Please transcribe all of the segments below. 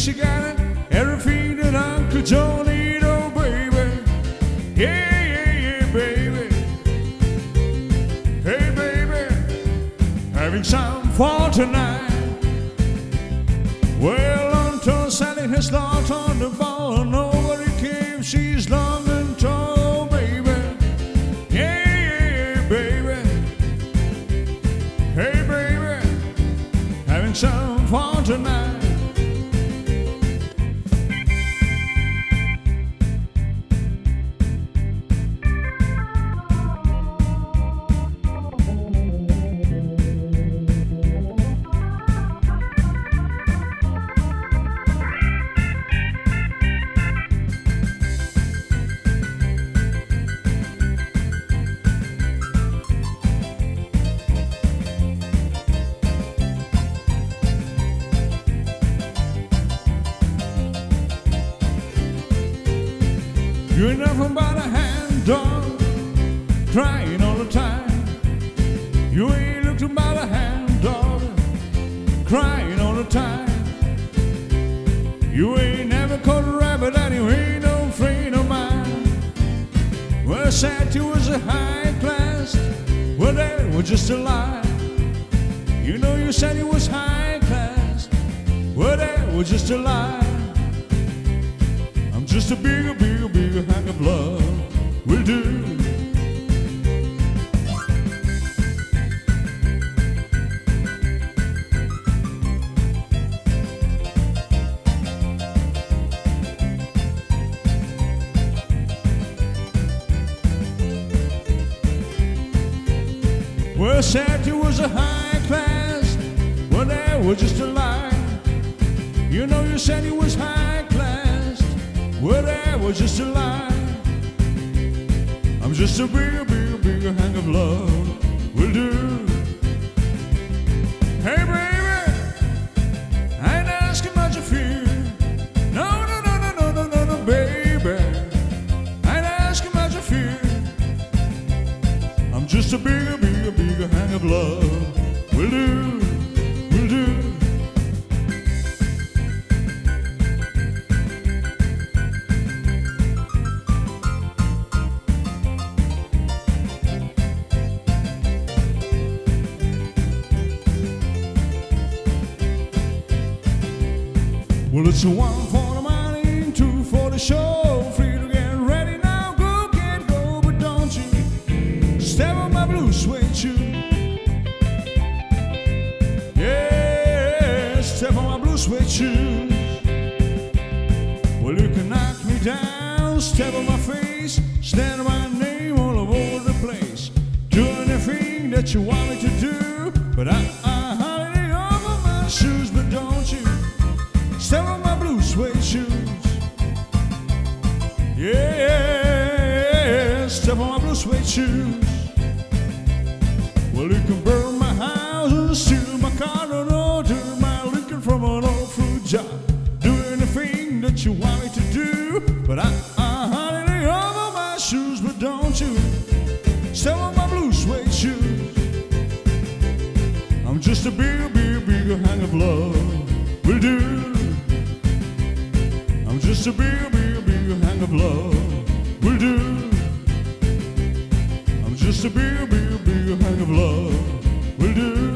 she got everything that Uncle Joe need, oh baby. Yeah, yeah, yeah, baby. Hey, baby, having some fun tonight. Well, until Sally has lost on the ball, nobody came, she's long and tall, baby. Yeah, yeah, yeah, baby. Hey, baby, having some fun tonight. You ain't nothing but a hand dog, crying all the time. You ain't looking but a hand dog, crying all the time. You ain't never caught a rabbit and you ain't no friend of mine. Well, I said you was a high class, well that was just a lie. You know you said you was high class, well that was just a lie. I'm just a bigger hunk of love will do. Well, said you was a high class, well that was just a lie. You know you said you was high class, well that was just a lie. I'm just a bigger hunk of love will do. Hey baby, I ain't asking much of you. No, no, no, no, no, no, no, no, baby, I ain't asking much of you. I'm just a bigger hunk of love will do, will do. Well, it's a one for the money, two for the show. Free to get ready now, go, can't go, but don't you step on my blue suede shoe. Yeah, step on my blue suede shoes. Well, you can knock me down, step on my face, stand on my name all over the place. Do anything that you want me to do, but I hardly over my shoes, but don't you step on my blue suede shoes. Yeah, step on my blue suede shoes. Well, you can burn my house and steal my car and order my liquor from an old fruit jar. Do anything that you want me to do, but I hardly over my shoes, but don't you step on my blue suede shoes. I'm just a bigger hunk of love will do. I'm just a bigger hunk of love will do. I'm just a bigger hunk of love will do.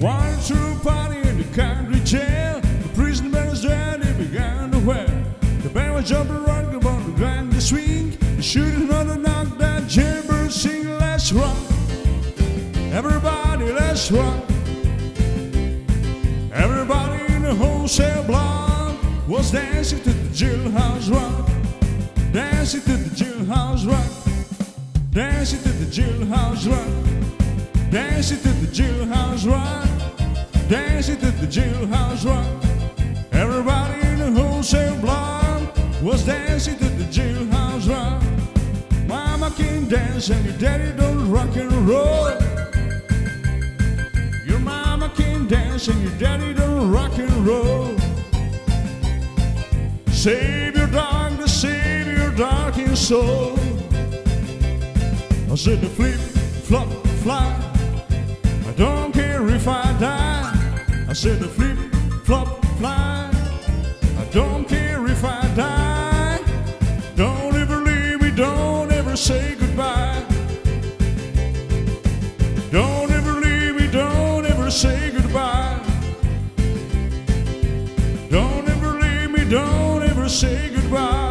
Went to a party in the country jail. The prison bells there, they began to wear. The band was jumping around about the grand swing. The shooting on the knock, that jailbird sing, let's rock. Everybody, let's rock. Everybody in the wholesale block was dancing to the jailhouse rock. Dancing to the jailhouse rock. Dancing to the jailhouse rock. Dancing to the jailhouse rock. Dancing to the jailhouse rock. Everybody in the wholesale block was dancing to the jailhouse rock. Mama can dance and your daddy don't rock and roll. Your mama can dance and your daddy don't rock and roll. Save your dog, save your dark soul. I said the flip flop, fly. I don't care if I die. I said the flip, flop, fly. I don't care if I die. Don't ever leave me, don't ever say goodbye. Don't ever leave me, don't ever say goodbye. Don't ever leave me, don't ever say goodbye.